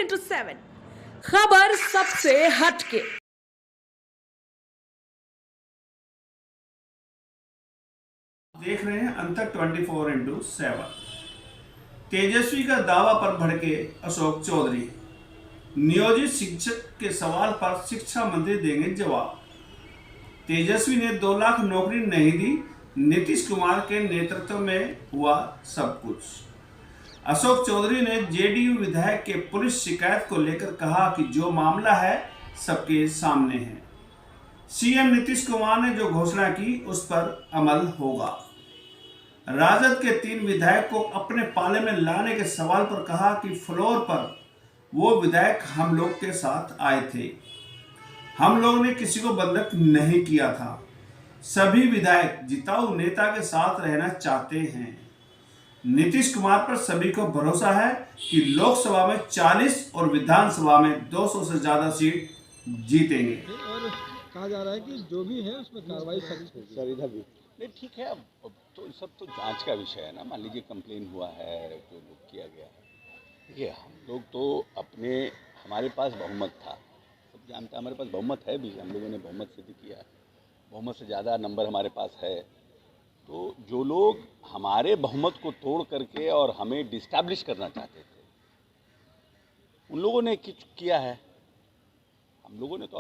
24/7 खबर सबसे हटके। देख रहे हैं अंतर 24/7। तेजस्वी का दावा पर भड़के अशोक चौधरी। नियोजित शिक्षक के सवाल पर शिक्षा मंत्री देंगे जवाब। तेजस्वी ने 2 लाख नौकरी नहीं दी, नीतीश कुमार के नेतृत्व में हुआ सब कुछ। अशोक चौधरी ने जेडीयू विधायक के पुलिस शिकायत को लेकर कहा कि जो मामला है सबके सामने है। सीएम नीतीश कुमार ने जो घोषणा की उस पर अमल होगा। राजद के 3 विधायक को अपने पाले में लाने के सवाल पर कहा कि फ्लोर पर वो विधायक हम लोग के साथ आए थे, हम लोग ने किसी को बंधक नहीं किया था। सभी विधायक जिताऊ नेता के साथ रहना चाहते हैं। नीतीश कुमार पर सभी को भरोसा है कि लोकसभा में 40 और विधानसभा में 200 से ज्यादा सीट जीतेंगे। और कहा जा रहा है कि जो भी है उसमें कार्रवाई सख्त होगी। सर इधर भी नहीं, ठीक है। अब तो सब तो जांच का विषय है ना। मान लीजिए कंप्लेन हुआ है, जो लोग किया गया है। देखिए, हम लोग तो अपने, हमारे पास बहुमत था, सब जानते हैं हमारे पास बहुमत है भी, हम लोगों ने बहुमत सिद्ध किया है, बहुमत से ज़्यादा नंबर हमारे पास है। तो जो लोग हमारे बहुमत को तोड़ करके और हमें डिस्टैब्लिश करना चाहते थे, उन लोगों ने कुछ किया है। हम लोगों ने तो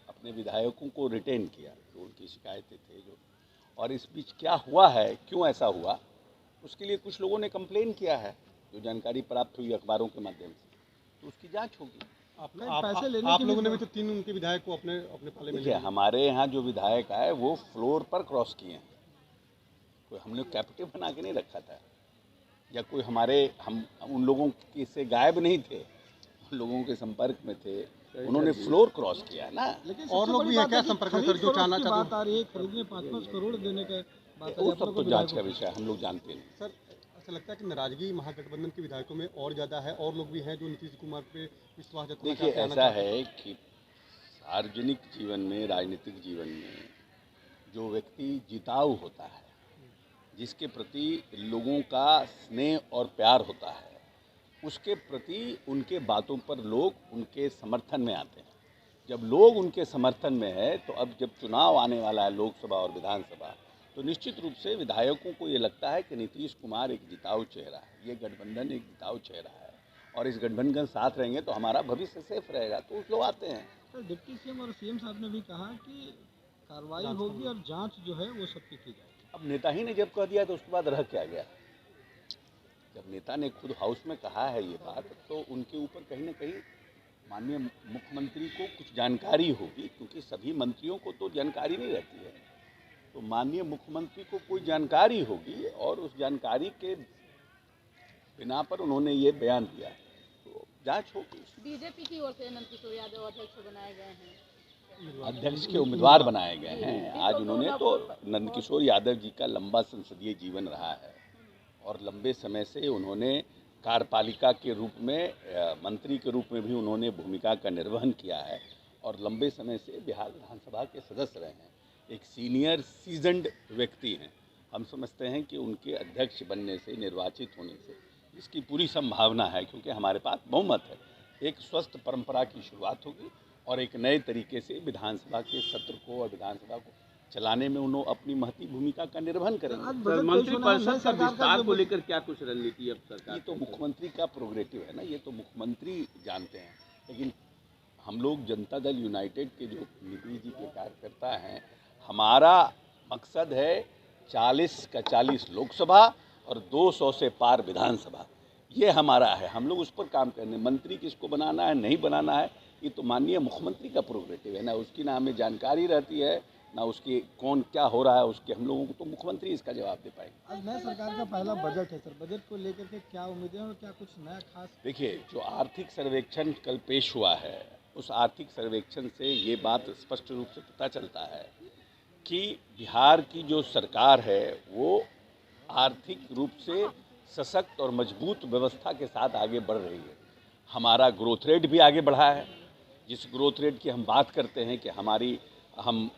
अपने विधायकों को रिटेन किया, जो उनकी शिकायतें थे जो, और इस बीच क्या हुआ है, क्यों ऐसा हुआ, उसके लिए कुछ लोगों ने कंप्लेन किया है, जो जानकारी प्राप्त हुई अखबारों के माध्यम से, तो उसकी जांच होगी। आप लोगों ने भी तो 3 उनके विधायक को अपने पाले में देखिए, हमारे यहाँ जो विधायक आए वो फ्लोर पर क्रॉस किए हैं। कोई हमने कैप्टिव बना के नहीं रखा था, या कोई हम उन लोगों के से गायब नहीं थे, उन लोगों के संपर्क में थे, उन्होंने फ्लोर क्रॉस किया ना। और लोग भी हैं क्या संपर्क में सर, जो चाहना चाहते हैं? बात आ रही है खरीदने 5-5 करोड़ देने का बात, वो सब तो जांच का विषय है, हम लोग जानते नहीं। सर, ऐसा लगता है कि नाराजगी महागठबंधन के विधायकों में और ज़्यादा है, और लोग भी हैं जो नीतीश कुमार पे विश्वास जताना देखिए, चाहते हैं। ऐसा है कि सार्वजनिक जीवन में, राजनीतिक जीवन में जो व्यक्ति जिताऊ होता है, जिसके प्रति लोगों का स्नेह और प्यार होता है, उसके प्रति उनके बातों पर लोग उनके समर्थन में आते हैं। जब लोग उनके समर्थन में है, तो अब जब चुनाव आने वाला है, लोकसभा और विधानसभा, तो निश्चित रूप से विधायकों को ये लगता है कि नीतीश कुमार एक जिताऊ चेहरा है, ये गठबंधन एक जिताऊ चेहरा है, और इस गठबंधन साथ रहेंगे तो हमारा भविष्य सेफ रहेगा, तो उस लोग आते हैं। सर, डिप्टी सीएम और सीएम साहब ने भी कहा कि कार्रवाई होगी और जांच जो है वो सबकी की जाएगी। अब नेता ही ने जब कह दिया तो उसके बाद रह क्या गया? जब नेता ने खुद हाउस में कहा है ये बात, तो उनके ऊपर कहीं ना कहीं माननीय मुख्यमंत्री को कुछ जानकारी होगी, क्योंकि सभी मंत्रियों को तो जानकारी नहीं रहती है। तो माननीय मुख्यमंत्री को कोई जानकारी होगी, और उस जानकारी के बिना पर उन्होंने ये बयान दिया, तो जांच होगी। बीजेपी की ओर से नंदकिशोर यादव अध्यक्ष बनाए गए हैं, अध्यक्ष के उम्मीदवार बनाए गए हैं आज उन्होंने। तो नंदकिशोर यादव जी का लंबा संसदीय जीवन रहा है, और लंबे समय से उन्होंने कार्यपालिका के रूप में, मंत्री के रूप में भी उन्होंने भूमिका का निर्वहन किया है, और लंबे समय से बिहार विधानसभा के सदस्य रहे हैं। एक सीनियर सीजन्ड व्यक्ति हैं। हम समझते हैं कि उनके अध्यक्ष बनने से, निर्वाचित होने से इसकी पूरी संभावना है, क्योंकि हमारे पास बहुमत है। एक स्वस्थ परंपरा की शुरुआत होगी, और एक नए तरीके से विधानसभा के सत्र को और विधानसभा को चलाने में उन्होंने अपनी महती भूमिका का निर्वहन करेंगे। मंत्रिपरिषद का विस्तार को लेकर क्या कुछ रणनीति अब सरकार? ये तो मुख्यमंत्री का प्रोग्रेटिव है ना, ये तो मुख्यमंत्री जानते हैं। लेकिन हम लोग जनता दल यूनाइटेड के जो नीतीश जी के कार्यकर्ता हैं, हमारा मकसद है 40 का 40 लोकसभा और 200 से पार विधानसभा। ये हमारा है, हम लोग उस पर काम करने। मंत्री किसको बनाना है, नहीं बनाना है, ये तो माननीय मुख्यमंत्री का प्रोग्रेटिव है ना। उसकी ना हमें जानकारी रहती है, ना उसकी कौन क्या हो रहा है उसके, हम लोगों को तो मुख्यमंत्री इसका जवाब दे पाएंगे। आज नए सरकार का पहला बजट है सर, बजट को लेकर के क्या उम्मीदें और क्या कुछ नया खास? देखिए, जो आर्थिक सर्वेक्षण कल पेश हुआ है, उस आर्थिक सर्वेक्षण से ये बात स्पष्ट रूप से पता चलता है कि बिहार की जो सरकार है वो आर्थिक रूप से सशक्त और मजबूत व्यवस्था के साथ आगे बढ़ रही है। हमारा ग्रोथ रेट भी आगे बढ़ा है। जिस ग्रोथ रेट की हम बात करते हैं कि हम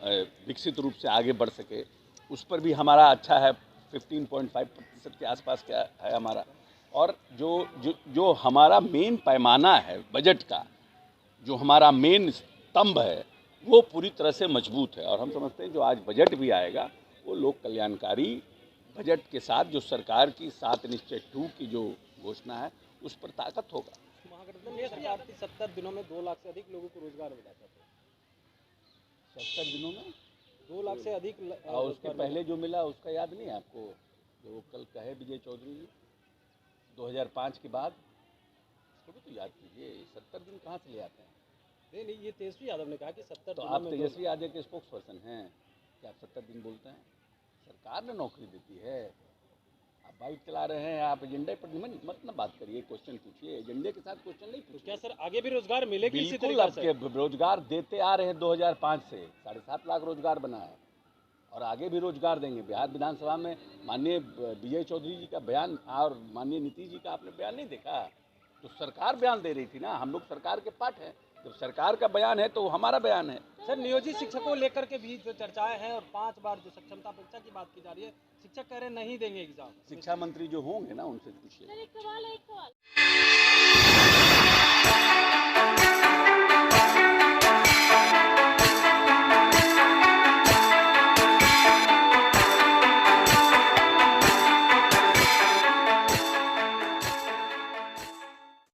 विकसित रूप से आगे बढ़ सके, उस पर भी हमारा अच्छा है। 15.5% के आसपास क्या है हमारा। और जो हमारा मेन पैमाना है बजट का, जो हमारा मेन स्तंभ है, वो पूरी तरह से मजबूत है। और हम समझते हैं जो आज बजट भी आएगा वो लोक कल्याणकारी बजट के साथ जो सरकार की 7 निश्चय 2 की जो घोषणा है उस पर ताकत होगा। महागठबंधन की सरकार थी, 70 दिनों में 2 लाख से अधिक लोगों को रोजगार मिला था। 70 दिनों में 2 लाख से अधिक और उसके पहले जो मिला उसका याद नहीं है आपको? जो कल कहे विजय चौधरी जी 2005 के बाद, उसको भी तो याद कीजिए। 70 दिन कहाँ से ले आते हैं? नहीं, ये तेजस्वी यादव ने कहा कि 70 तो दिनों आप में तेजस्वी यादव के स्पोक्स पर्सन हैं कि आप 70 दिन बोलते हैं? सरकार ने नौकरी देती है। आप बाइक चला रहे हैं, आप एजेंडे पर मत ना बात करिए, क्वेश्चन पूछिए। एजेंडे के साथ क्वेश्चन नहीं तो पूछिए। क्या सर आगे भी रोजगार मिलेगी इसी बिल्कुल, तरीके से? आपके रोजगार देते आ रहे हैं 2005 से, 7.5 लाख रोजगार बना है और आगे भी रोजगार देंगे। बिहार विधानसभा में माननीय विजय चौधरी जी का बयान और माननीय नीतीश जी का आपने बयान नहीं देखा? तो सरकार बयान दे रही थी ना, हम लोग सरकार के पार्ट हैं। जब सरकार का बयान है तो वो हमारा बयान है। सर नियोजित शिक्षकों को लेकर के भी जो चर्चाएं हैं और 5 बार जो सक्षमता परीक्षा की बात की जा रही है, शिक्षक कह रहे हैं नहीं देंगे एग्जाम। शिक्षा मंत्री जो होंगे ना उनसे पूछिए। सर एक सवाल